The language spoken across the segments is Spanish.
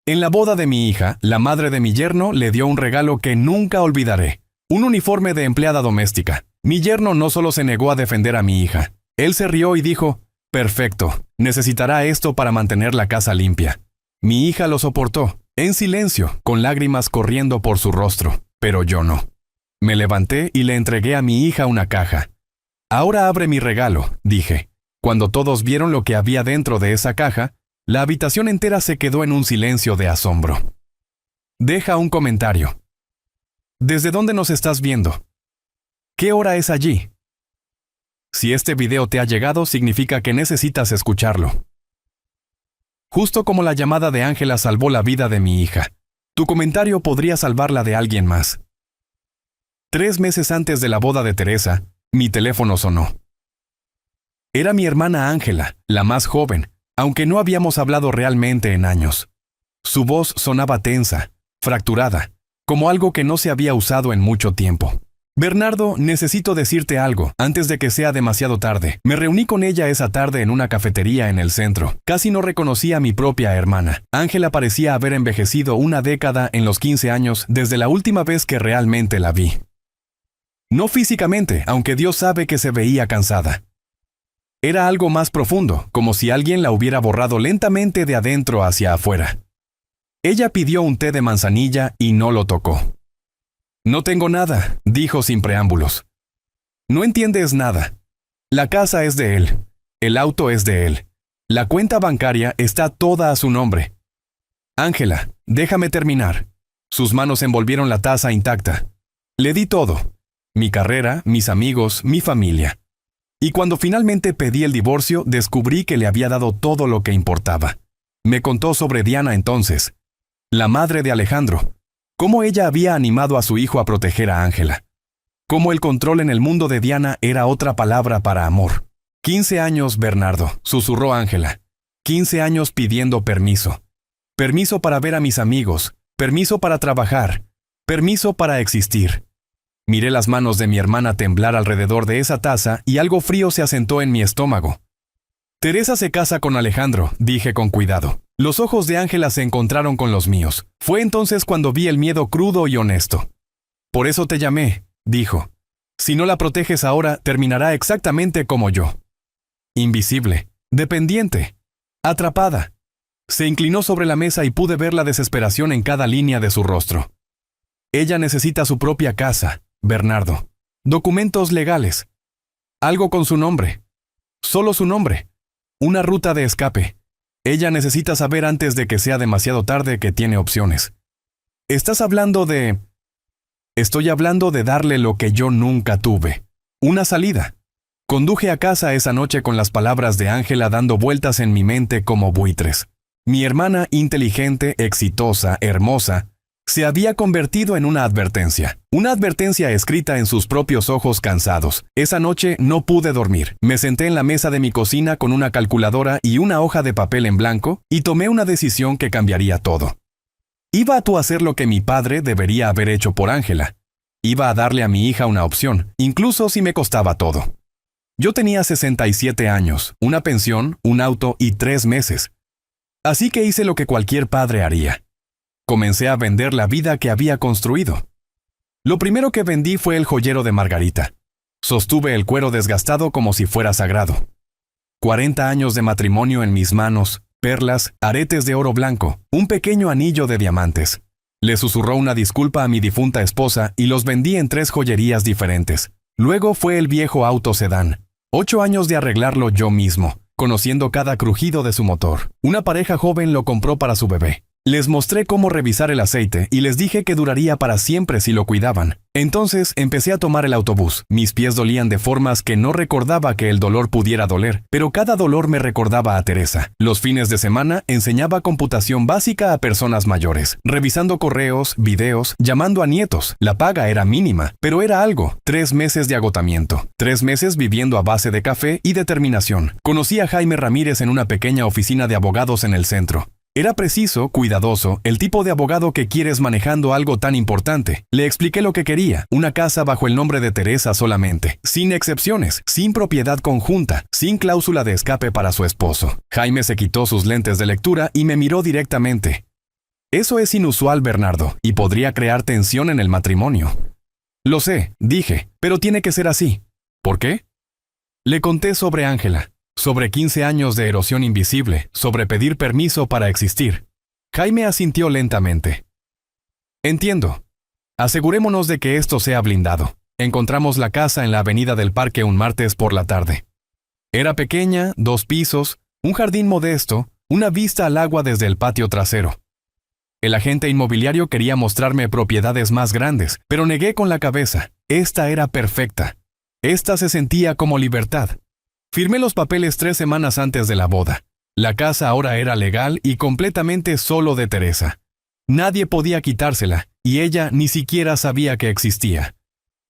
En la boda de mi hija, la madre de mi yerno le dio un regalo que nunca olvidaré. Un uniforme de empleada doméstica. Mi yerno no solo se negó a defender a mi hija. Él se rió y dijo, «Perfecto, necesitará esto para mantener la casa limpia». Mi hija lo soportó, en silencio, con lágrimas corriendo por su rostro, pero yo no. Me levanté y le entregué a mi hija una caja. «Ahora abre mi regalo», dije. Cuando todos vieron lo que había dentro de esa caja, la habitación entera se quedó en un silencio de asombro. Deja un comentario. ¿Desde dónde nos estás viendo? ¿Qué hora es allí? Si este video te ha llegado, significa que necesitas escucharlo. Justo como la llamada de Ángela salvó la vida de mi hija, tu comentario podría salvarla de alguien más. 3 meses antes de la boda de Teresa, mi teléfono sonó. Era mi hermana Ángela, la más joven, aunque no habíamos hablado realmente en años. Su voz sonaba tensa, fracturada, como algo que no se había usado en mucho tiempo. «Bernardo, necesito decirte algo, antes de que sea demasiado tarde». Me reuní con ella esa tarde en una cafetería en el centro. Casi no reconocía a mi propia hermana. Ángela parecía haber envejecido una década en los 15 años desde la última vez que realmente la vi. No físicamente, aunque Dios sabe que se veía cansada. Era algo más profundo, como si alguien la hubiera borrado lentamente de adentro hacia afuera. Ella pidió un té de manzanilla y no lo tocó. «No tengo nada», dijo sin preámbulos. «No entiendes nada. La casa es de él. El auto es de él. La cuenta bancaria está toda a su nombre. Ángela, déjame terminar». Sus manos envolvieron la taza intacta. Le di todo. Mi carrera, mis amigos, mi familia. Y cuando finalmente pedí el divorcio, descubrí que le había dado todo lo que importaba. Me contó sobre Diana entonces, la madre de Alejandro. Cómo ella había animado a su hijo a proteger a Ángela. Cómo el control en el mundo de Diana era otra palabra para amor. 15 años, Bernardo, susurró Ángela. 15 años pidiendo permiso. Permiso para ver a mis amigos. Permiso para trabajar. Permiso para existir. Miré las manos de mi hermana temblar alrededor de esa taza y algo frío se asentó en mi estómago. Teresa se casa con Alejandro, dije con cuidado. Los ojos de Ángela se encontraron con los míos. Fue entonces cuando vi el miedo crudo y honesto. «Por eso te llamé», dijo. «Si no la proteges ahora, terminará exactamente como yo. Invisible, dependiente, atrapada». Se inclinó sobre la mesa y pude ver la desesperación en cada línea de su rostro. «Ella necesita su propia casa, Bernardo. Documentos legales. Algo con su nombre. Solo su nombre. Una ruta de escape. Ella necesita saber antes de que sea demasiado tarde que tiene opciones. Estás hablando de... Estoy hablando de darle lo que yo nunca tuve. Una salida». Conduje a casa esa noche con las palabras de Ángela dando vueltas en mi mente como buitres. Mi hermana, inteligente, exitosa, hermosa, se había convertido en una advertencia escrita en sus propios ojos cansados. Esa noche no pude dormir. Me senté en la mesa de mi cocina con una calculadora y una hoja de papel en blanco y tomé una decisión que cambiaría todo. Iba a hacer lo que mi padre debería haber hecho por Ángela. Iba a darle a mi hija una opción, incluso si me costaba todo. Yo tenía 67 años, una pensión, un auto y 3 meses. Así que hice lo que cualquier padre haría. Comencé a vender la vida que había construido. Lo primero que vendí fue el joyero de Margarita. Sostuve el cuero desgastado como si fuera sagrado. 40 años de matrimonio en mis manos, perlas, aretes de oro blanco, un pequeño anillo de diamantes. Le susurró una disculpa a mi difunta esposa y los vendí en 3 joyerías diferentes. Luego fue el viejo auto sedán. 8 años de arreglarlo yo mismo, conociendo cada crujido de su motor. Una pareja joven lo compró para su bebé. Les mostré cómo revisar el aceite y les dije que duraría para siempre si lo cuidaban. Entonces empecé a tomar el autobús. Mis pies dolían de formas que no recordaba que el dolor pudiera doler, pero cada dolor me recordaba a Teresa. Los fines de semana enseñaba computación básica a personas mayores, revisando correos, videos, llamando a nietos. La paga era mínima, pero era algo. 3 meses de agotamiento. 3 meses viviendo a base de café y determinación. Conocí a Jaime Ramírez en una pequeña oficina de abogados en el centro. Era preciso, cuidadoso, el tipo de abogado que quieres manejando algo tan importante. Le expliqué lo que quería, una casa bajo el nombre de Teresa solamente, sin excepciones, sin propiedad conjunta, sin cláusula de escape para su esposo. Jaime se quitó sus lentes de lectura y me miró directamente. Eso es inusual, Bernardo, y podría crear tensión en el matrimonio. Lo sé, dije, pero tiene que ser así. ¿Por qué? Le conté sobre Ángela, sobre 15 años de erosión invisible, sobre pedir permiso para existir. Jaime asintió lentamente. Entiendo. Asegurémonos de que esto sea blindado. Encontramos la casa en la avenida del Parque un martes por la tarde. Era pequeña, 2 pisos, un jardín modesto, una vista al agua desde el patio trasero. El agente inmobiliario quería mostrarme propiedades más grandes, pero negué con la cabeza. Esta era perfecta. Esta se sentía como libertad. Firmé los papeles 3 semanas antes de la boda. La casa ahora era legal y completamente solo de Teresa. Nadie podía quitársela, y ella ni siquiera sabía que existía.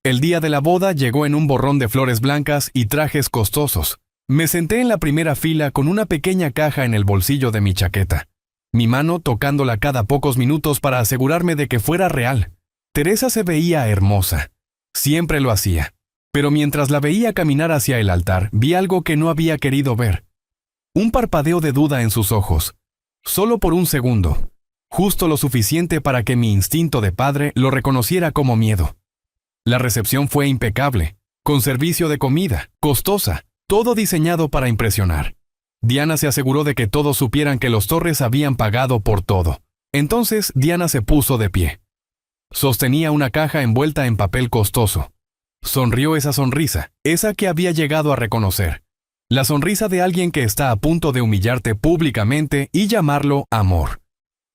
El día de la boda llegó en un borrón de flores blancas y trajes costosos. Me senté en la primera fila con una pequeña caja en el bolsillo de mi chaqueta, mi mano tocándola cada pocos minutos para asegurarme de que fuera real. Teresa se veía hermosa. Siempre lo hacía. Pero mientras la veía caminar hacia el altar, vi algo que no había querido ver. Un parpadeo de duda en sus ojos. Solo por un segundo. Justo lo suficiente para que mi instinto de padre lo reconociera como miedo. La recepción fue impecable, con servicio de comida, costosa, todo diseñado para impresionar. Diana se aseguró de que todos supieran que los Torres habían pagado por todo. Entonces Diana se puso de pie. Sostenía una caja envuelta en papel costoso. Sonrió esa sonrisa, esa que había llegado a reconocer. La sonrisa de alguien que está a punto de humillarte públicamente y llamarlo amor.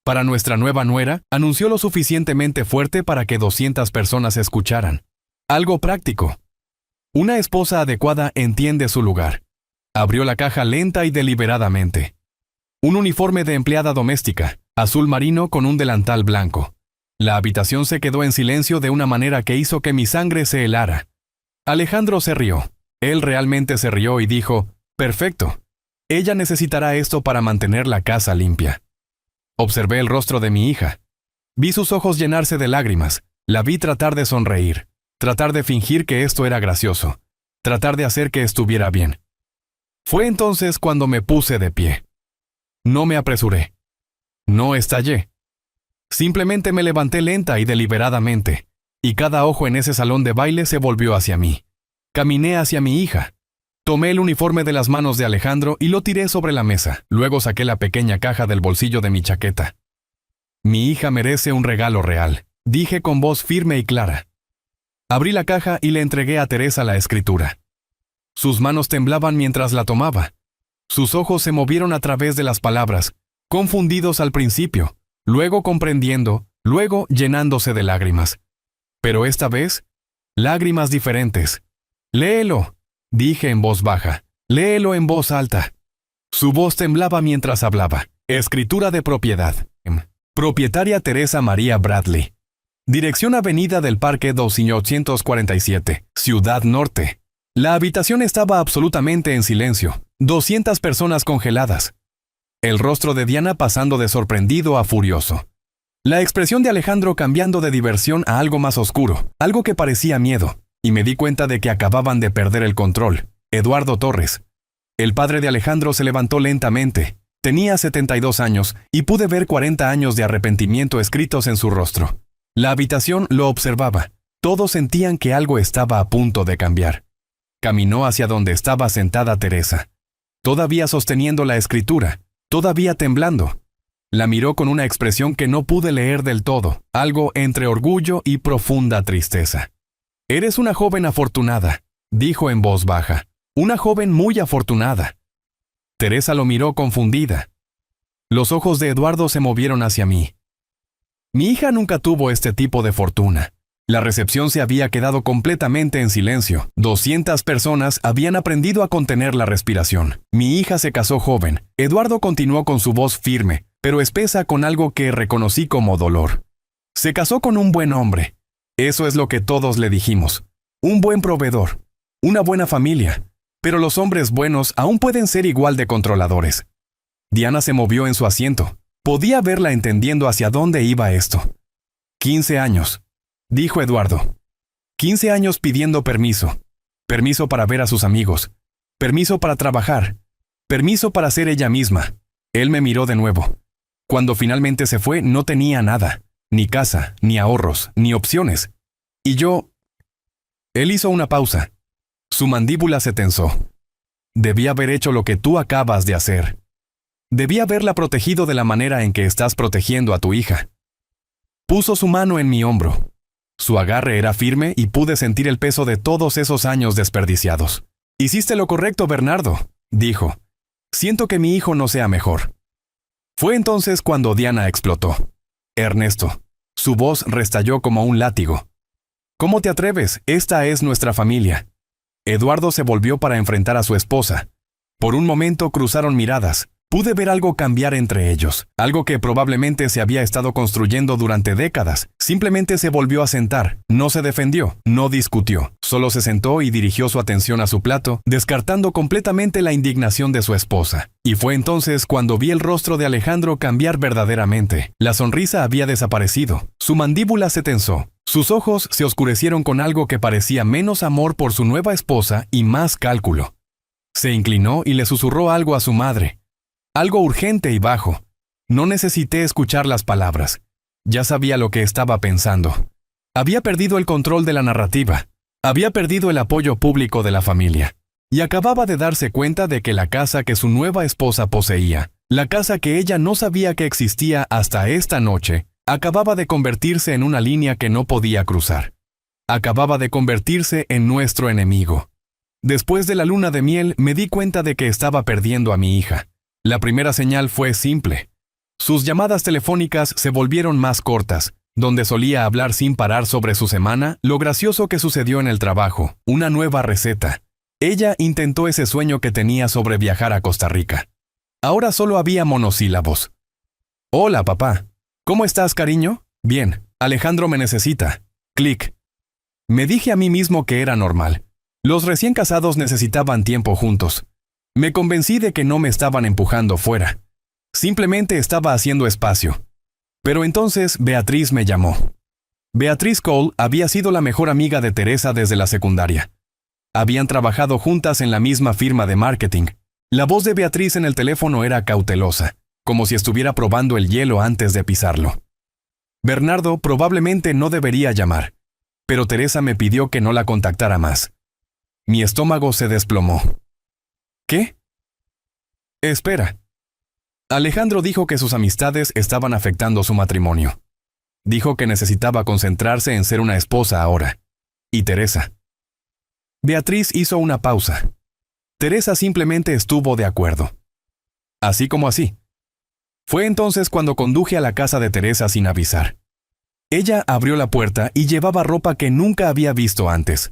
Para nuestra nueva nuera, anunció lo suficientemente fuerte para que 200 personas escucharan. Algo práctico. Una esposa adecuada entiende su lugar. Abrió la caja lenta y deliberadamente. Un uniforme de empleada doméstica, azul marino con un delantal blanco. La habitación se quedó en silencio de una manera que hizo que mi sangre se helara. Alejandro se rió. Él realmente se rió y dijo, «Perfecto. Ella necesitará esto para mantener la casa limpia». Observé el rostro de mi hija. Vi sus ojos llenarse de lágrimas. La vi tratar de sonreír, tratar de fingir que esto era gracioso, tratar de hacer que estuviera bien. Fue entonces cuando me puse de pie. No me apresuré. No estallé. Simplemente me levanté lenta y deliberadamente, y cada ojo en ese salón de baile se volvió hacia mí. Caminé hacia mi hija. Tomé el uniforme de las manos de Alejandro y lo tiré sobre la mesa. Luego saqué la pequeña caja del bolsillo de mi chaqueta. Mi hija merece un regalo real, dije con voz firme y clara. Abrí la caja y le entregué a Teresa la escritura. Sus manos temblaban mientras la tomaba. Sus ojos se movieron a través de las palabras, confundidos al principio, luego comprendiendo, luego llenándose de lágrimas. Pero esta vez, lágrimas diferentes. «Léelo», dije en voz baja. «Léelo en voz alta». Su voz temblaba mientras hablaba. Escritura de propiedad. Propietaria Teresa María Bradley. Dirección Avenida del Parque 247, Ciudad Norte. La habitación estaba absolutamente en silencio. 200 personas congeladas. El rostro de Diana pasando de sorprendido a furioso. La expresión de Alejandro cambiando de diversión a algo más oscuro, algo que parecía miedo. Y me di cuenta de que acababan de perder el control. Eduardo Torres. El padre de Alejandro se levantó lentamente. Tenía 72 años y pude ver 40 años de arrepentimiento escritos en su rostro. La habitación lo observaba. Todos sentían que algo estaba a punto de cambiar. Caminó hacia donde estaba sentada Teresa. Todavía sosteniendo la escritura, todavía temblando. La miró con una expresión que no pude leer del todo, algo entre orgullo y profunda tristeza. «Eres una joven afortunada», dijo en voz baja. «Una joven muy afortunada». Teresa lo miró confundida. Los ojos de Eduardo se movieron hacia mí. Mi hija nunca tuvo este tipo de fortuna. La recepción se había quedado completamente en silencio. 200 personas habían aprendido a contener la respiración. Mi hija se casó joven. Eduardo continuó con su voz firme, pero espesa con algo que reconocí como dolor. Se casó con un buen hombre. Eso es lo que todos le dijimos. Un buen proveedor. Una buena familia. Pero los hombres buenos aún pueden ser igual de controladores. Diana se movió en su asiento. Podía verla entendiendo hacia dónde iba esto. 15 años, dijo Eduardo. 15 años pidiendo permiso. Permiso para ver a sus amigos. Permiso para trabajar. Permiso para ser ella misma. Él me miró de nuevo. Cuando finalmente se fue, no tenía nada, ni casa, ni ahorros, ni opciones. Y yo... Él hizo una pausa. Su mandíbula se tensó. Debí haber hecho lo que tú acabas de hacer. Debí haberla protegido de la manera en que estás protegiendo a tu hija. Puso su mano en mi hombro. Su agarre era firme y pude sentir el peso de todos esos años desperdiciados. Hiciste lo correcto, Bernardo, dijo. Siento que mi hijo no sea mejor. Fue entonces cuando Diana explotó. Ernesto. Su voz restalló como un látigo. ¿Cómo te atreves? Esta es nuestra familia. Eduardo se volvió para enfrentar a su esposa. Por un momento cruzaron miradas. Pude ver algo cambiar entre ellos, algo que probablemente se había estado construyendo durante décadas. Simplemente se volvió a sentar, no se defendió, no discutió, solo se sentó y dirigió su atención a su plato, descartando completamente la indignación de su esposa. Y fue entonces cuando vi el rostro de Alejandro cambiar verdaderamente. La sonrisa había desaparecido, su mandíbula se tensó, sus ojos se oscurecieron con algo que parecía menos amor por su nueva esposa y más cálculo. Se inclinó y le susurró algo a su madre. Algo urgente y bajo. No necesité escuchar las palabras. Ya sabía lo que estaba pensando. Había perdido el control de la narrativa. Había perdido el apoyo público de la familia. Y acababa de darse cuenta de que la casa que su nueva esposa poseía, la casa que ella no sabía que existía hasta esta noche, acababa de convertirse en una línea que no podía cruzar. Acababa de convertirse en nuestro enemigo. Después de la luna de miel, me di cuenta de que estaba perdiendo a mi hija. La primera señal fue simple. Sus llamadas telefónicas se volvieron más cortas, donde solía hablar sin parar sobre su semana, lo gracioso que sucedió en el trabajo, una nueva receta. Ella intentó ese sueño que tenía sobre viajar a Costa Rica. Ahora solo había monosílabos. Hola, papá. ¿Cómo estás, cariño? Bien. Alejandro me necesita. Clic. Me dije a mí mismo que era normal. Los recién casados necesitaban tiempo juntos. Me convencí de que no me estaban empujando fuera. Simplemente estaba haciendo espacio. Pero entonces Beatriz me llamó. Beatriz Cole había sido la mejor amiga de Teresa desde la secundaria. Habían trabajado juntas en la misma firma de marketing. La voz de Beatriz en el teléfono era cautelosa, como si estuviera probando el hielo antes de pisarlo. Bernardo probablemente no debería llamar, pero Teresa me pidió que no la contactara más. Mi estómago se desplomó. ¿Qué? Espera. Alejandro dijo que sus amistades estaban afectando su matrimonio. Dijo que necesitaba concentrarse en ser una esposa ahora. Y Teresa. Beatriz hizo una pausa. Teresa simplemente estuvo de acuerdo. Así como así. Fue entonces cuando conduje a la casa de Teresa sin avisar. Ella abrió la puerta y llevaba ropa que nunca había visto antes.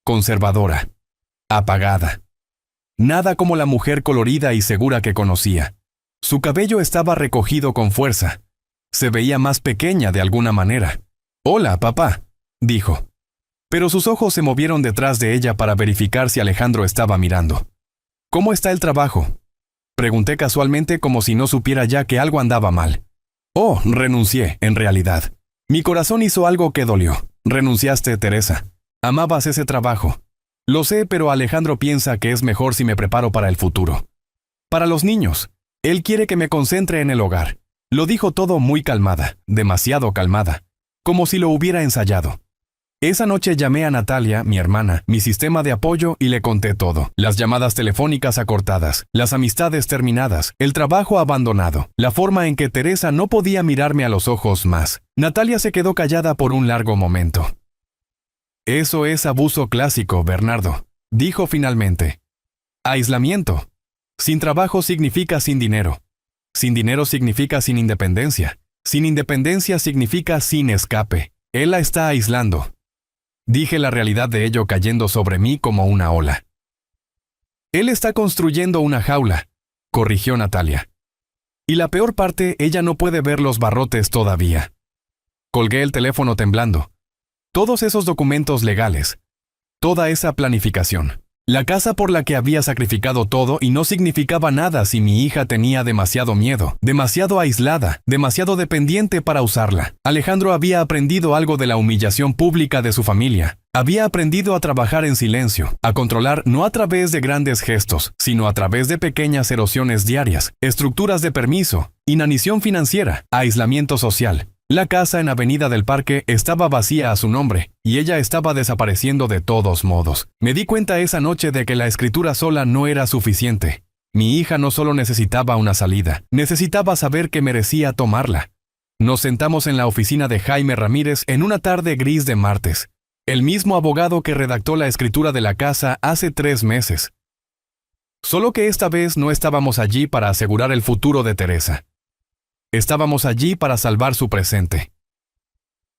Conservadora. Apagada. Nada como la mujer colorida y segura que conocía. Su cabello estaba recogido con fuerza. Se veía más pequeña de alguna manera. «Hola, papá», dijo. Pero sus ojos se movieron detrás de ella para verificar si Alejandro estaba mirando. «¿Cómo está el trabajo?», pregunté casualmente como si no supiera ya que algo andaba mal. «Oh, renuncié, en realidad. Mi corazón hizo algo que dolió. Renunciaste, Teresa. Amabas ese trabajo. Lo sé, pero Alejandro piensa que es mejor si me preparo para el futuro. Para los niños. Él quiere que me concentre en el hogar». Lo dijo todo muy calmada, demasiado calmada, como si lo hubiera ensayado. Esa noche llamé a Natalia, mi hermana, mi sistema de apoyo, y le conté todo. Las llamadas telefónicas acortadas, las amistades terminadas, el trabajo abandonado, la forma en que Teresa no podía mirarme a los ojos más. Natalia se quedó callada por un largo momento. «Eso es abuso clásico, Bernardo», dijo finalmente. «Aislamiento. Sin trabajo significa sin dinero. Sin dinero significa sin independencia. Sin independencia significa sin escape. Él la está aislando». Dije la realidad de ello cayendo sobre mí como una ola. «Él está construyendo una jaula», corrigió Natalia. «Y la peor parte, ella no puede ver los barrotes todavía». Colgué el teléfono temblando. Todos esos documentos legales. Toda esa planificación. La casa por la que había sacrificado todo y no significaba nada si mi hija tenía demasiado miedo, demasiado aislada, demasiado dependiente para usarla. Alejandro había aprendido algo de la humillación pública de su familia. Había aprendido a trabajar en silencio, a controlar no a través de grandes gestos, sino a través de pequeñas erosiones diarias, estructuras de permiso, inanición financiera, aislamiento social. La casa en Avenida del Parque estaba vacía a su nombre, y ella estaba desapareciendo de todos modos. Me di cuenta esa noche de que la escritura sola no era suficiente. Mi hija no solo necesitaba una salida, necesitaba saber que merecía tomarla. Nos sentamos en la oficina de Jaime Ramírez en una tarde gris de martes, el mismo abogado que redactó la escritura de la casa hace 3 meses. Solo que esta vez no estábamos allí para asegurar el futuro de Teresa. Estábamos allí para salvar su presente.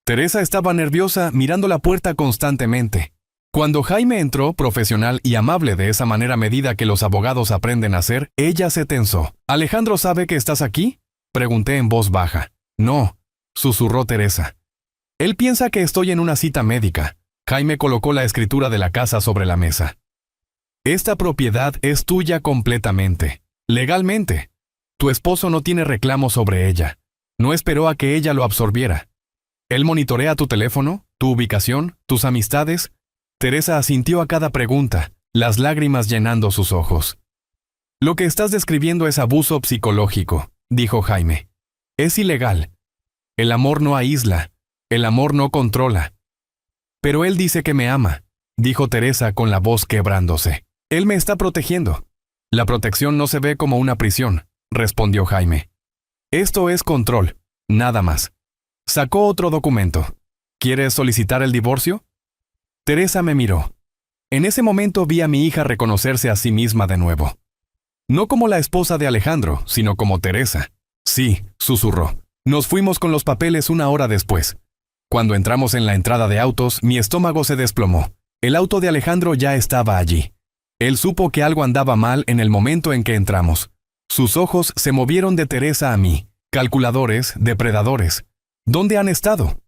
Teresa estaba nerviosa mirando la puerta constantemente. Cuando Jaime entró, profesional y amable de esa manera a medida que los abogados aprenden a ser, ella se tensó. «¿Alejandro sabe que estás aquí?», pregunté en voz baja. «No», susurró Teresa. «Él piensa que estoy en una cita médica». Jaime colocó la escritura de la casa sobre la mesa. «Esta propiedad es tuya completamente, legalmente. Tu esposo no tiene reclamo sobre ella. No esperó a que ella lo absorbiera. Él monitorea tu teléfono, tu ubicación, tus amistades». Teresa asintió a cada pregunta, las lágrimas llenando sus ojos. «Lo que estás describiendo es abuso psicológico», dijo Jaime. «Es ilegal. El amor no aísla, el amor no controla». «Pero él dice que me ama», dijo Teresa con la voz quebrándose. «Él me está protegiendo». «La protección no se ve como una prisión», respondió Jaime. «Esto es control, nada más». Sacó otro documento. «¿Quieres solicitar el divorcio?». Teresa me miró. En ese momento vi a mi hija reconocerse a sí misma de nuevo. No como la esposa de Alejandro, sino como Teresa. «Sí», susurró. Nos fuimos con los papeles 1 hora después. Cuando entramos en la entrada de autos, mi estómago se desplomó. El auto de Alejandro ya estaba allí. Él supo que algo andaba mal en el momento en que entramos. Sus ojos se movieron de Teresa a mí. Calculadores, depredadores. ¿Dónde han estado?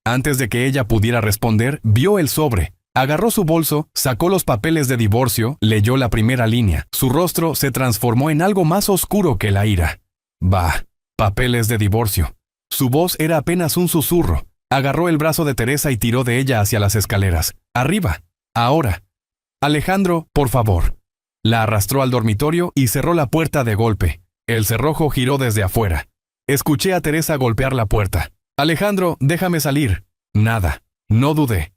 Antes de que ella pudiera responder, vio el sobre. Agarró su bolso, sacó los papeles de divorcio, leyó la primera línea. Su rostro se transformó en algo más oscuro que la ira. Bah, papeles de divorcio. Su voz era apenas un susurro. Agarró el brazo de Teresa y tiró de ella hacia las escaleras. «Arriba, ahora». «Alejandro, por favor». La arrastró al dormitorio y cerró la puerta de golpe. El cerrojo giró desde afuera. Escuché a Teresa golpear la puerta. «Alejandro, déjame salir». Nada. No dudé.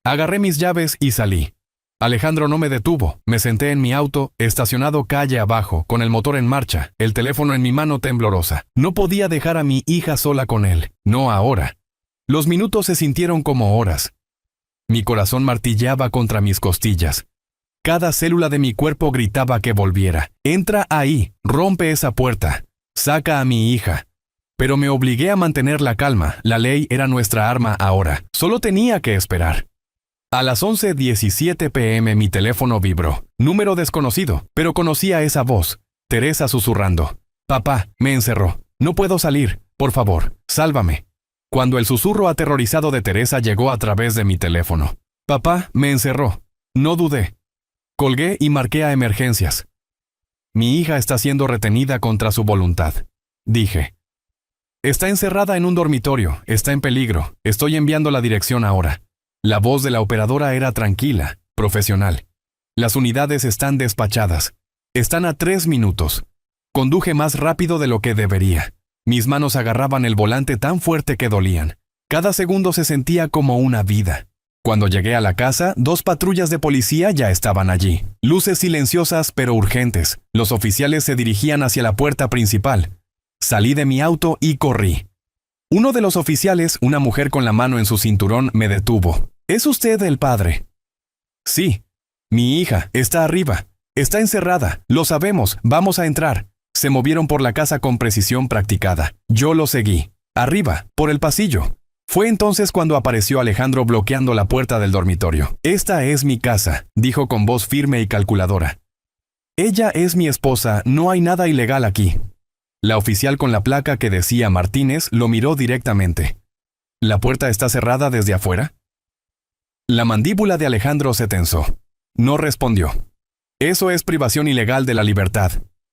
Agarré mis llaves y salí. Alejandro no me detuvo. Me senté en mi auto, estacionado calle abajo, con el motor en marcha, el teléfono en mi mano temblorosa. No podía dejar a mi hija sola con él. No ahora. Los minutos se sintieron como horas. Mi corazón martilleaba contra mis costillas. Cada célula de mi cuerpo gritaba que volviera. «Entra ahí, rompe esa puerta, saca a mi hija». Pero me obligué a mantener la calma. La ley era nuestra arma ahora. Solo tenía que esperar. A las 11:17 p.m. mi teléfono vibró. Número desconocido, pero conocía esa voz. Teresa susurrando. «Papá, me encerró. No puedo salir. Por favor, sálvame». Cuando el susurro aterrorizado de Teresa llegó a través de mi teléfono. «Papá, me encerró». No dudé. Colgué y marqué a emergencias. «Mi hija está siendo retenida contra su voluntad», dije. «Está encerrada en un dormitorio, está en peligro, estoy enviando la dirección ahora». La voz de la operadora era tranquila, profesional. «Las unidades están despachadas. Están a 3 minutos». Conduje más rápido de lo que debería. Mis manos agarraban el volante tan fuerte que dolían. Cada segundo se sentía como una vida. Cuando llegué a la casa, 2 patrullas de policía ya estaban allí. Luces silenciosas pero urgentes. Los oficiales se dirigían hacia la puerta principal. Salí de mi auto y corrí. Uno de los oficiales, una mujer con la mano en su cinturón, me detuvo. «¿Es usted el padre?». «Sí. Mi hija está arriba. Está encerrada. Lo sabemos. Vamos a entrar». Se movieron por la casa con precisión practicada. Yo lo seguí. Arriba, por el pasillo. Fue entonces cuando apareció Alejandro bloqueando la puerta del dormitorio. «Esta es mi casa», dijo con voz firme y calculadora. «Ella es mi esposa, no hay nada ilegal aquí». La oficial con la placa que decía Martínez lo miró directamente. «¿La puerta está cerrada desde afuera?». La mandíbula de Alejandro se tensó. No respondió. Eso es privación ilegal de la libertad,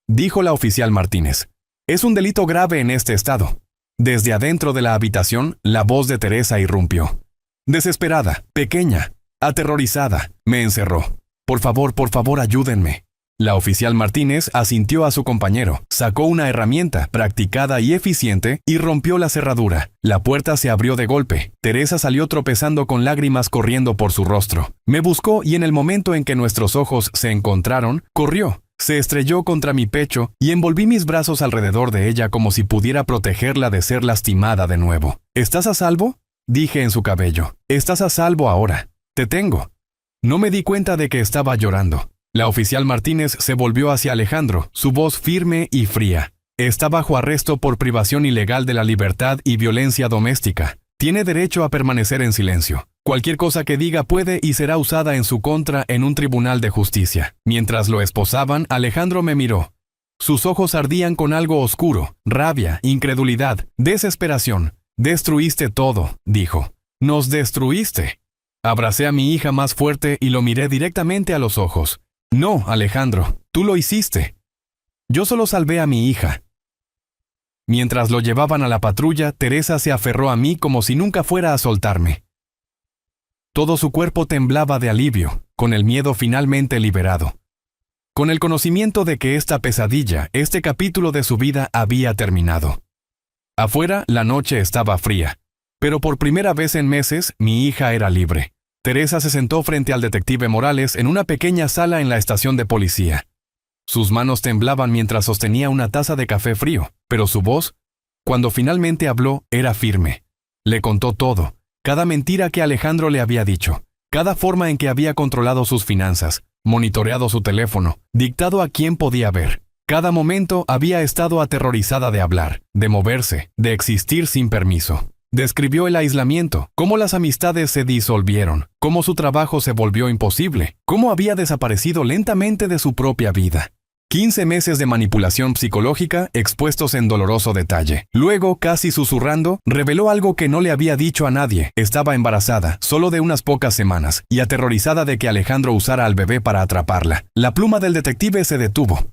dijo la oficial Martínez. Es un delito grave en este estado. Desde adentro de la habitación, la voz de Teresa irrumpió. Desesperada, pequeña, aterrorizada, me encerró. Por favor, ayúdenme. La oficial Martínez asintió a su compañero, sacó una herramienta practicada y eficiente y rompió la cerradura. La puerta se abrió de golpe. Teresa salió tropezando con lágrimas corriendo por su rostro. Me buscó y en el momento en que nuestros ojos se encontraron, corrió. Se estrelló contra mi pecho y envolví mis brazos alrededor de ella como si pudiera protegerla de ser lastimada de nuevo. ¿Estás a salvo?, dije en su cabello. Estás a salvo ahora. Te tengo. No me di cuenta de que estaba llorando. La oficial Martínez se volvió hacia Alejandro, su voz firme y fría. Está bajo arresto por privación ilegal de la libertad y violencia doméstica. Tiene derecho a permanecer en silencio. Cualquier cosa que diga puede y será usada en su contra en un tribunal de justicia. Mientras lo esposaban, Alejandro me miró. Sus ojos ardían con algo oscuro, rabia, incredulidad, desesperación. Destruiste todo, dijo. Nos destruiste. Abracé a mi hija más fuerte y lo miré directamente a los ojos. No, Alejandro, tú lo hiciste. Yo solo salvé a mi hija. Mientras lo llevaban a la patrulla, Teresa se aferró a mí como si nunca fuera a soltarme. Todo su cuerpo temblaba de alivio, con el miedo finalmente liberado. Con el conocimiento de que esta pesadilla, este capítulo de su vida había terminado. Afuera, la noche estaba fría, pero por primera vez en meses, mi hija era libre. Teresa se sentó frente al detective Morales en una pequeña sala en la estación de policía. Sus manos temblaban mientras sostenía una taza de café frío, pero su voz, cuando finalmente habló, era firme. Le contó todo, cada mentira que Alejandro le había dicho, cada forma en que había controlado sus finanzas, monitoreado su teléfono, dictado a quién podía ver. Cada momento había estado aterrorizada de hablar, de moverse, de existir sin permiso. Describió el aislamiento, cómo las amistades se disolvieron, cómo su trabajo se volvió imposible, cómo había desaparecido lentamente de su propia vida. 15 meses de manipulación psicológica expuestos en doloroso detalle. Luego, casi susurrando, reveló algo que no le había dicho a nadie. Estaba embarazada, solo de unas pocas semanas, y aterrorizada de que Alejandro usara al bebé para atraparla. La pluma del detective se detuvo.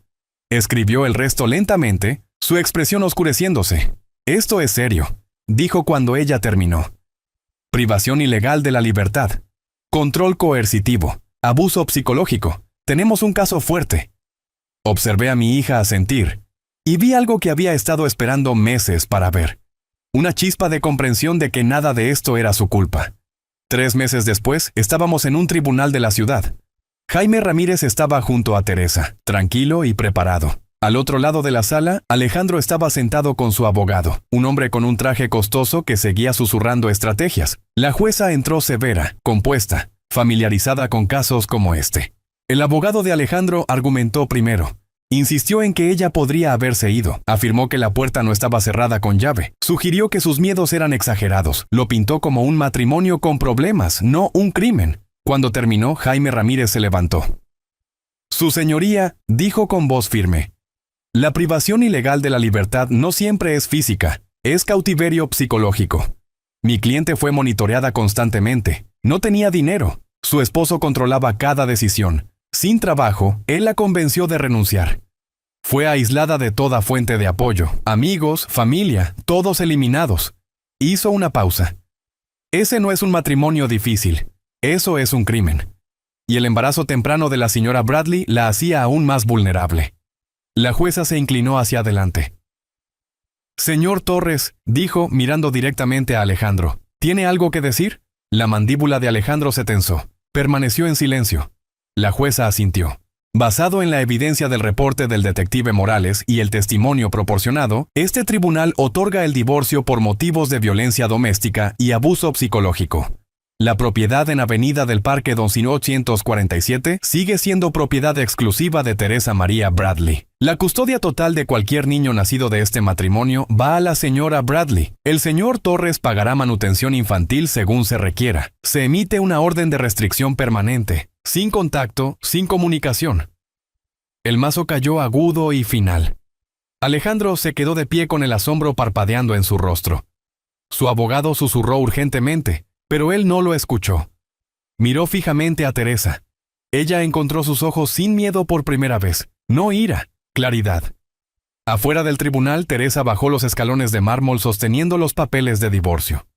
Escribió el resto lentamente, su expresión oscureciéndose. Esto es serio, dijo cuando ella terminó. Privación ilegal de la libertad. Control coercitivo. Abuso psicológico. Tenemos un caso fuerte. Observé a mi hija asentir, y vi algo que había estado esperando meses para ver. Una chispa de comprensión de que nada de esto era su culpa. 3 meses después, estábamos en un tribunal de la ciudad. Jaime Ramírez estaba junto a Teresa, tranquilo y preparado. Al otro lado de la sala, Alejandro estaba sentado con su abogado, un hombre con un traje costoso que seguía susurrando estrategias. La jueza entró severa, compuesta, familiarizada con casos como este. El abogado de Alejandro argumentó primero. Insistió en que ella podría haberse ido. Afirmó que la puerta no estaba cerrada con llave. Sugirió que sus miedos eran exagerados. Lo pintó como un matrimonio con problemas, no un crimen. Cuando terminó, Jaime Ramírez se levantó. Su señoría, dijo con voz firme. La privación ilegal de la libertad no siempre es física, es cautiverio psicológico. Mi cliente fue monitoreada constantemente. No tenía dinero. Su esposo controlaba cada decisión. Sin trabajo, él la convenció de renunciar. Fue aislada de toda fuente de apoyo, amigos, familia, todos eliminados. Hizo una pausa. Ese no es un matrimonio difícil, eso es un crimen. Y el embarazo temprano de la señora Bradley la hacía aún más vulnerable. La jueza se inclinó hacia adelante. Señor Torres, dijo mirando directamente a Alejandro, ¿tiene algo que decir? La mandíbula de Alejandro se tensó. Permaneció en silencio. La jueza asintió. Basado en la evidencia del reporte del detective Morales y el testimonio proporcionado, este tribunal otorga el divorcio por motivos de violencia doméstica y abuso psicológico. La propiedad en Avenida del Parque Don 847 sigue siendo propiedad exclusiva de Teresa María Bradley. La custodia total de cualquier niño nacido de este matrimonio va a la señora Bradley. El señor Torres pagará manutención infantil según se requiera. Se emite una orden de restricción permanente, sin contacto, sin comunicación. El mazo cayó agudo y final. Alejandro se quedó de pie con el asombro parpadeando en su rostro. Su abogado susurró urgentemente, pero él no lo escuchó. Miró fijamente a Teresa. Ella encontró sus ojos sin miedo por primera vez. No ira, claridad. Afuera del tribunal, Teresa bajó los escalones de mármol sosteniendo los papeles de divorcio.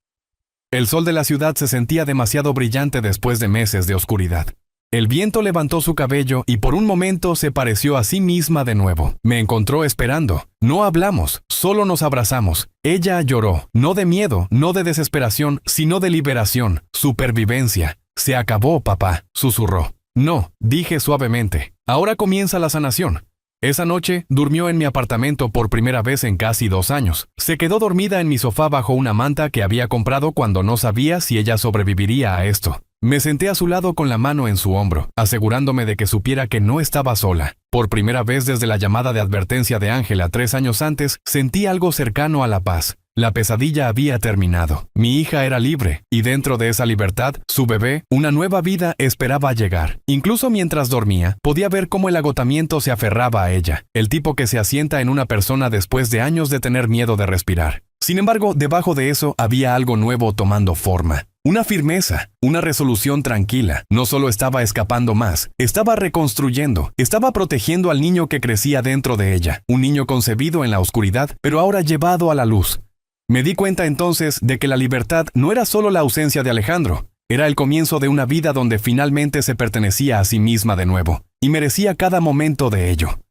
El sol de la ciudad se sentía demasiado brillante después de meses de oscuridad. El viento levantó su cabello y por un momento se pareció a sí misma de nuevo. Me encontró esperando. No hablamos, solo nos abrazamos. Ella lloró, no de miedo, no de desesperación, sino de liberación, supervivencia. Se acabó, papá, susurró. No, dije suavemente. Ahora comienza la sanación. Esa noche durmió en mi apartamento por primera vez en casi 2 años. Se quedó dormida en mi sofá bajo una manta que había comprado cuando no sabía si ella sobreviviría a esto. Me senté a su lado con la mano en su hombro, asegurándome de que supiera que no estaba sola. Por primera vez desde la llamada de advertencia de Ángela 3 años antes, sentí algo cercano a la paz. La pesadilla había terminado. Mi hija era libre, y dentro de esa libertad, su bebé, una nueva vida, esperaba llegar. Incluso mientras dormía, podía ver cómo el agotamiento se aferraba a ella, el tipo que se asienta en una persona después de años de tener miedo de respirar. Sin embargo, debajo de eso había algo nuevo tomando forma. Una firmeza, una resolución tranquila. No solo estaba escapando más, estaba reconstruyendo, estaba protegiendo al niño que crecía dentro de ella. Un niño concebido en la oscuridad, pero ahora llevado a la luz. Me di cuenta entonces de que la libertad no era solo la ausencia de Alejandro, era el comienzo de una vida donde finalmente se pertenecía a sí misma de nuevo, y merecía cada momento de ello.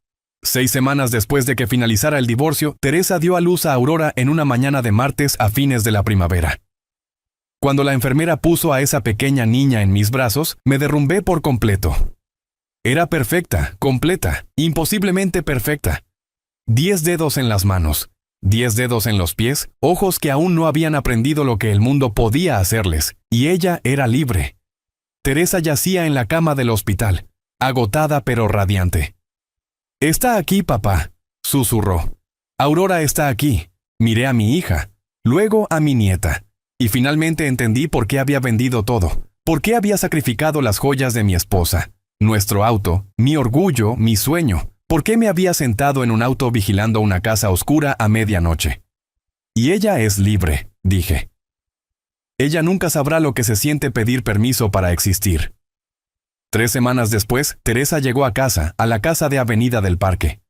6 semanas después de que finalizara el divorcio, Teresa dio a luz a Aurora en una mañana de martes a fines de la primavera. Cuando la enfermera puso a esa pequeña niña en mis brazos, me derrumbé por completo. Era perfecta, completa, imposiblemente perfecta. 10 dedos en las manos, 10 dedos en los pies, ojos que aún no habían aprendido lo que el mundo podía hacerles, y ella era libre. Teresa yacía en la cama del hospital, agotada pero radiante. «Está aquí, papá», susurró. «Aurora está aquí». Miré a mi hija, luego a mi nieta, y finalmente entendí por qué había vendido todo, por qué había sacrificado las joyas de mi esposa, nuestro auto, mi orgullo, mi sueño. ¿Por qué me había sentado en un auto vigilando una casa oscura a medianoche? Y ella es libre, dije. Ella nunca sabrá lo que se siente pedir permiso para existir. 3 semanas después, Teresa llegó a casa, a la casa de Avenida del Parque.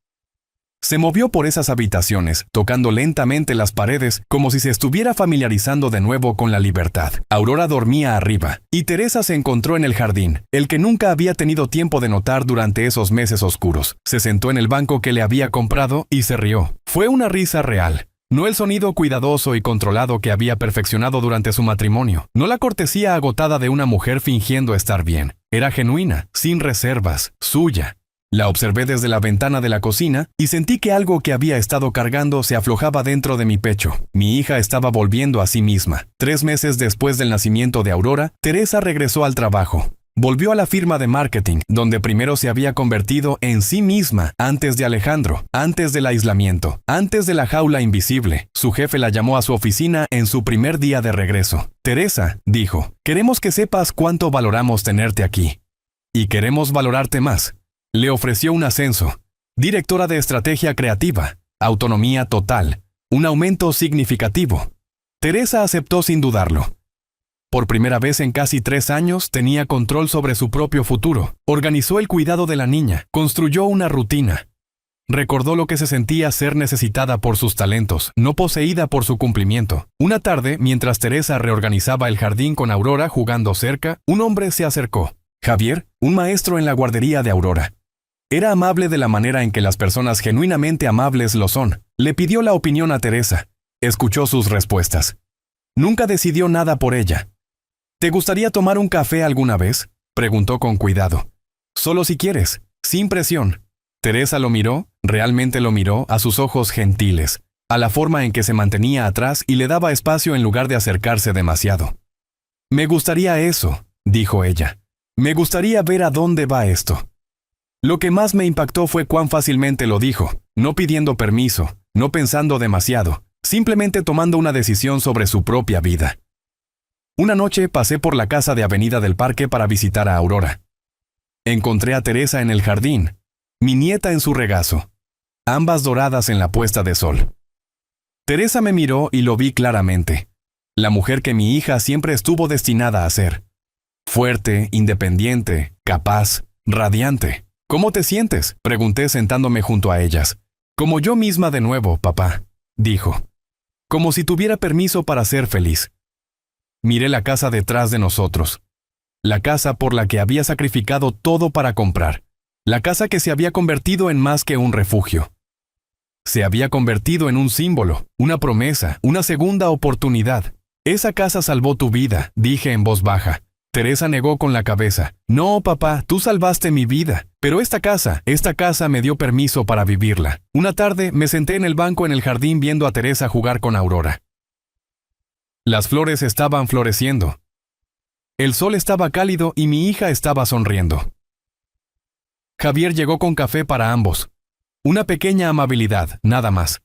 Se movió por esas habitaciones, tocando lentamente las paredes, como si se estuviera familiarizando de nuevo con la libertad. Aurora dormía arriba, y Teresa se encontró en el jardín, el que nunca había tenido tiempo de notar durante esos meses oscuros. Se sentó en el banco que le había comprado y se rió. Fue una risa real. No el sonido cuidadoso y controlado que había perfeccionado durante su matrimonio. No la cortesía agotada de una mujer fingiendo estar bien. Era genuina, sin reservas, suya. La observé desde la ventana de la cocina y sentí que algo que había estado cargando se aflojaba dentro de mi pecho. Mi hija estaba volviendo a sí misma. 3 meses después del nacimiento de Aurora, Teresa regresó al trabajo. Volvió a la firma de marketing, donde primero se había convertido en sí misma, antes de Alejandro, antes del aislamiento, antes de la jaula invisible. Su jefe la llamó a su oficina en su primer día de regreso. «Teresa», dijo, «queremos que sepas cuánto valoramos tenerte aquí. Y queremos valorarte más». Le ofreció un ascenso, directora de estrategia creativa, autonomía total, un aumento significativo. Teresa aceptó sin dudarlo. Por primera vez en casi 3 años tenía control sobre su propio futuro. Organizó el cuidado de la niña, construyó una rutina. Recordó lo que se sentía ser necesitada por sus talentos, no poseída por su cumplimiento. Una tarde, mientras Teresa reorganizaba el jardín con Aurora jugando cerca, un hombre se acercó. Javier, un maestro en la guardería de Aurora. Era amable de la manera en que las personas genuinamente amables lo son. Le pidió la opinión a Teresa. Escuchó sus respuestas. Nunca decidió nada por ella. «¿Te gustaría tomar un café alguna vez?», preguntó con cuidado. «Solo si quieres, sin presión». Teresa lo miró, realmente lo miró, a sus ojos gentiles, a la forma en que se mantenía atrás y le daba espacio en lugar de acercarse demasiado. «Me gustaría eso», dijo ella. «Me gustaría ver a dónde va esto». Lo que más me impactó fue cuán fácilmente lo dijo, no pidiendo permiso, no pensando demasiado, simplemente tomando una decisión sobre su propia vida. Una noche pasé por la casa de Avenida del Parque para visitar a Aurora. Encontré a Teresa en el jardín, mi nieta en su regazo, ambas doradas en la puesta de sol. Teresa me miró y lo vi claramente, la mujer que mi hija siempre estuvo destinada a ser. Fuerte, independiente, capaz, radiante. ¿Cómo te sientes?, pregunté sentándome junto a ellas. Como yo misma de nuevo, papá, dijo. Como si tuviera permiso para ser feliz. Miré la casa detrás de nosotros. La casa por la que había sacrificado todo para comprar. La casa que se había convertido en más que un refugio. Se había convertido en un símbolo, una promesa, una segunda oportunidad. Esa casa salvó tu vida, dije en voz baja. Teresa negó con la cabeza. No, papá, tú salvaste mi vida. Pero esta casa me dio permiso para vivirla. Una tarde me senté en el banco en el jardín viendo a Teresa jugar con Aurora. Las flores estaban floreciendo. El sol estaba cálido y mi hija estaba sonriendo. Javier llegó con café para ambos. Una pequeña amabilidad, nada más.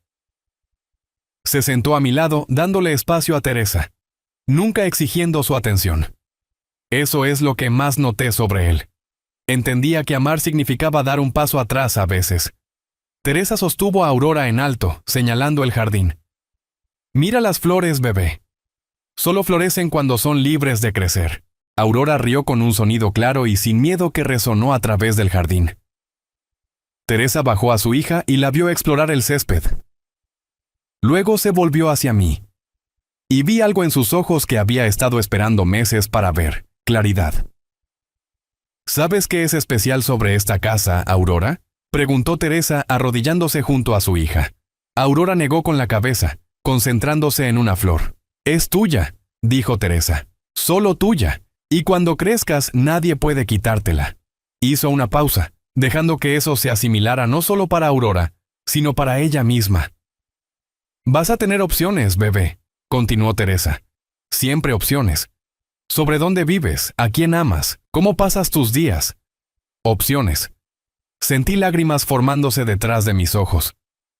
Se sentó a mi lado, dándole espacio a Teresa, nunca exigiendo su atención. Eso es lo que más noté sobre él. Entendía que amar significaba dar un paso atrás a veces. Teresa sostuvo a Aurora en alto, señalando el jardín. Mira las flores, bebé. Solo florecen cuando son libres de crecer. Aurora rió con un sonido claro y sin miedo que resonó a través del jardín. Teresa bajó a su hija y la vio explorar el césped. Luego se volvió hacia mí. Y vi algo en sus ojos que había estado esperando meses para ver: claridad. ¿Sabes qué es especial sobre esta casa, Aurora?, preguntó Teresa arrodillándose junto a su hija. Aurora negó con la cabeza, concentrándose en una flor. Es tuya, dijo Teresa. Solo tuya. Y cuando crezcas nadie puede quitártela. Hizo una pausa, dejando que eso se asimilara no solo para Aurora, sino para ella misma. Vas a tener opciones, bebé, continuó Teresa. Siempre opciones. Sobre dónde vives, a quién amas, cómo pasas tus días. Opciones. Sentí lágrimas formándose detrás de mis ojos.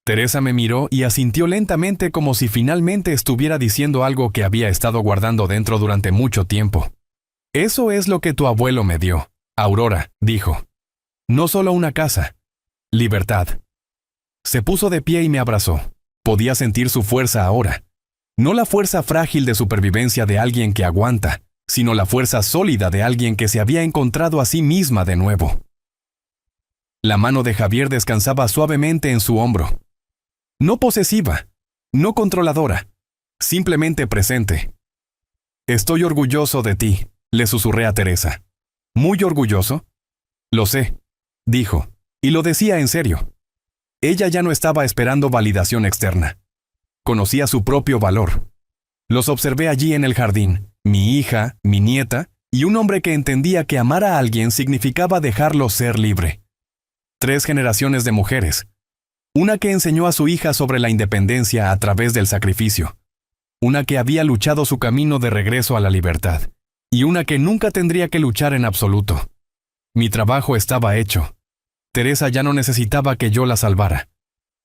Teresa me miró y asintió lentamente como si finalmente estuviera diciendo algo que había estado guardando dentro durante mucho tiempo. Eso es lo que tu abuelo me dio, Aurora, dijo. No solo una casa. Libertad. Se puso de pie y me abrazó. Podía sentir su fuerza ahora. No la fuerza frágil de supervivencia de alguien que aguanta, sino la fuerza sólida de alguien que se había encontrado a sí misma de nuevo. La mano de Javier descansaba suavemente en su hombro. No posesiva, no controladora, simplemente presente. Estoy orgulloso de ti, le susurré a Teresa. ¿Muy orgulloso? Lo sé, dijo, y lo decía en serio. Ella ya no estaba esperando validación externa. Conocía su propio valor. Los observé allí en el jardín, mi hija, mi nieta, y un hombre que entendía que amar a alguien significaba dejarlo ser libre. 3 generaciones de mujeres. Una que enseñó a su hija sobre la independencia a través del sacrificio. Una que había luchado su camino de regreso a la libertad. Y una que nunca tendría que luchar en absoluto. Mi trabajo estaba hecho. Teresa ya no necesitaba que yo la salvara.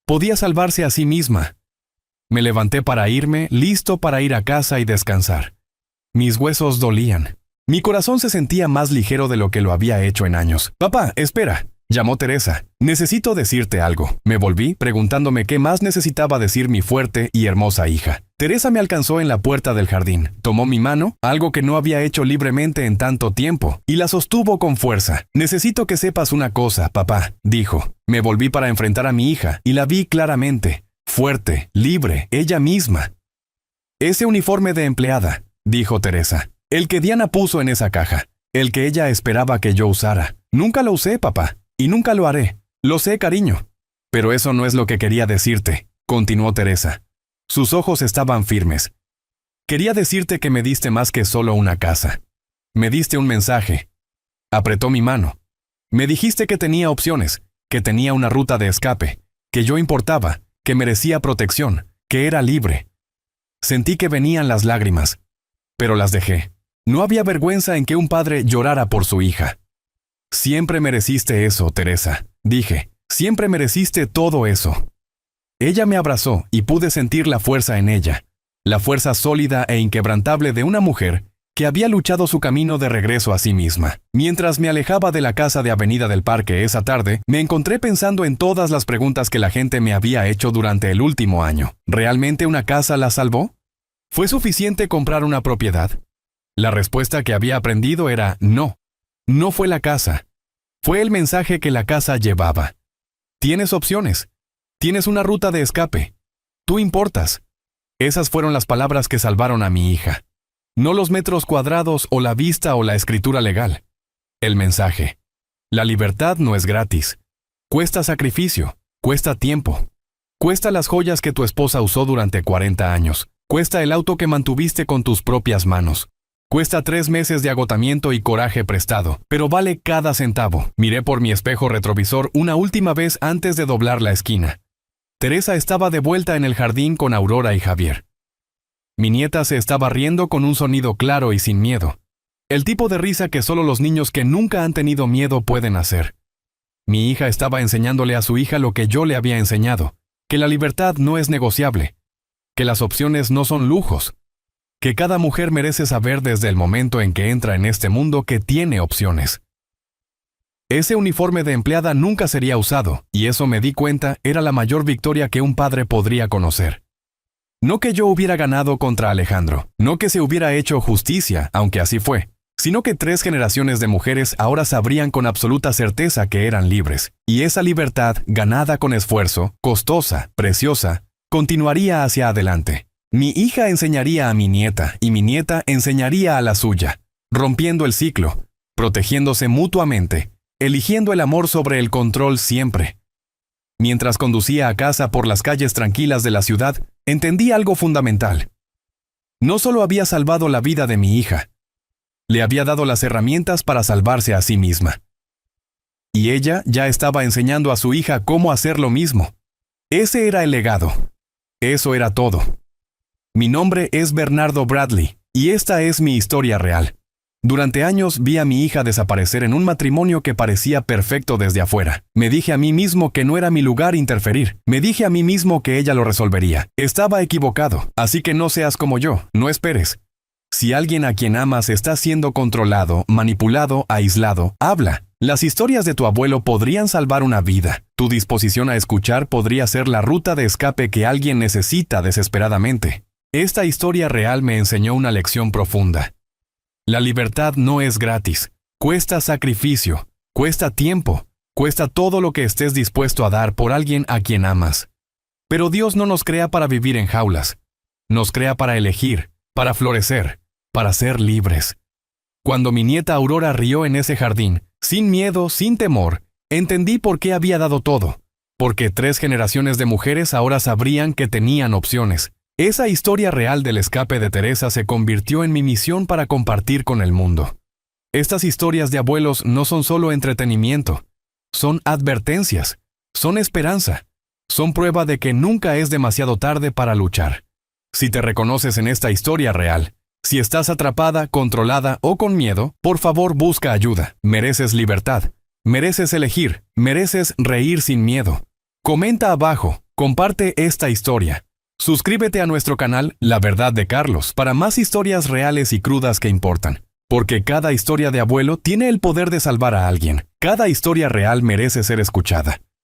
Podía salvarse a sí misma. Me levanté para irme, listo para ir a casa y descansar. Mis huesos dolían. Mi corazón se sentía más ligero de lo que lo había hecho en años. «Papá, espera», llamó Teresa. «Necesito decirte algo». Me volví, preguntándome qué más necesitaba decir mi fuerte y hermosa hija. Teresa me alcanzó en la puerta del jardín, tomó mi mano, algo que no había hecho libremente en tanto tiempo, y la sostuvo con fuerza. «Necesito que sepas una cosa, papá», dijo. Me volví para enfrentar a mi hija, y la vi claramente. Fuerte, libre, ella misma. «Ese uniforme de empleada», dijo Teresa. «El que Diana puso en esa caja. El que ella esperaba que yo usara. Nunca lo usé, papá. Y nunca lo haré. Lo sé, cariño. Pero eso no es lo que quería decirte», continuó Teresa. Sus ojos estaban firmes. «Quería decirte que me diste más que solo una casa. Me diste un mensaje». Apretó mi mano. «Me dijiste que tenía opciones, que tenía una ruta de escape, que yo importaba, que merecía protección, que era libre». Sentí que venían las lágrimas, pero las dejé. No había vergüenza en que un padre llorara por su hija. «Siempre mereciste eso, Teresa», dije. «Siempre mereciste todo eso». Ella me abrazó y pude sentir la fuerza en ella, la fuerza sólida e inquebrantable de una mujer que había luchado su camino de regreso a sí misma. Mientras me alejaba de la casa de Avenida del Parque esa tarde, me encontré pensando en todas las preguntas que la gente me había hecho durante el último año. ¿Realmente una casa la salvó? ¿Fue suficiente comprar una propiedad? La respuesta que había aprendido era no. No fue la casa. Fue el mensaje que la casa llevaba. Tienes opciones. Tienes una ruta de escape. Tú importas. Esas fueron las palabras que salvaron a mi hija. No los metros cuadrados o la vista o la escritura legal. El mensaje. La libertad no es gratis. Cuesta sacrificio, cuesta tiempo. Cuesta las joyas que tu esposa usó durante 40 años. Cuesta el auto que mantuviste con tus propias manos. Cuesta 3 meses de agotamiento y coraje prestado, pero vale cada centavo. Miré por mi espejo retrovisor una última vez antes de doblar la esquina. Teresa estaba de vuelta en el jardín con Aurora y Javier. Mi nieta se estaba riendo con un sonido claro y sin miedo. El tipo de risa que solo los niños que nunca han tenido miedo pueden hacer. Mi hija estaba enseñándole a su hija lo que yo le había enseñado, que la libertad no es negociable, que las opciones no son lujos, que cada mujer merece saber desde el momento en que entra en este mundo que tiene opciones. Ese uniforme de empleada nunca sería usado, y eso me di cuenta era la mayor victoria que un padre podría conocer. No que yo hubiera ganado contra Alejandro, no que se hubiera hecho justicia, aunque así fue, sino que 3 generaciones de mujeres ahora sabrían con absoluta certeza que eran libres, y esa libertad, ganada con esfuerzo, costosa, preciosa, continuaría hacia adelante. Mi hija enseñaría a mi nieta, y mi nieta enseñaría a la suya, rompiendo el ciclo, protegiéndose mutuamente, eligiendo el amor sobre el control siempre. Mientras conducía a casa por las calles tranquilas de la ciudad, entendí algo fundamental. No solo había salvado la vida de mi hija, le había dado las herramientas para salvarse a sí misma. Y ella ya estaba enseñando a su hija cómo hacer lo mismo. Ese era el legado. Eso era todo. Mi nombre es Bernardo Bradley, y esta es mi historia real. Durante años vi a mi hija desaparecer en un matrimonio que parecía perfecto desde afuera. Me dije a mí mismo que no era mi lugar interferir. Me dije a mí mismo que ella lo resolvería. Estaba equivocado, así que no seas como yo, no esperes. Si alguien a quien amas está siendo controlado, manipulado, aislado, habla. Las historias de tu abuelo podrían salvar una vida. Tu disposición a escuchar podría ser la ruta de escape que alguien necesita desesperadamente. Esta historia real me enseñó una lección profunda. La libertad no es gratis. Cuesta sacrificio, cuesta tiempo, cuesta todo lo que estés dispuesto a dar por alguien a quien amas. Pero Dios no nos crea para vivir en jaulas. Nos crea para elegir, para florecer, para ser libres. Cuando mi nieta Aurora rió en ese jardín, sin miedo, sin temor, entendí por qué había dado todo. Porque 3 generaciones de mujeres ahora sabrían que tenían opciones. Esa historia real del escape de Teresa se convirtió en mi misión para compartir con el mundo. Estas historias de abuelos no son solo entretenimiento, son advertencias, son esperanza, son prueba de que nunca es demasiado tarde para luchar. Si te reconoces en esta historia real, si estás atrapada, controlada o con miedo, por favor busca ayuda. Mereces libertad, mereces elegir, mereces reír sin miedo. Comenta abajo, comparte esta historia. Suscríbete a nuestro canal La Verdad de Carlos para más historias reales y crudas que importan. Porque cada historia de abuelo tiene el poder de salvar a alguien. Cada historia real merece ser escuchada.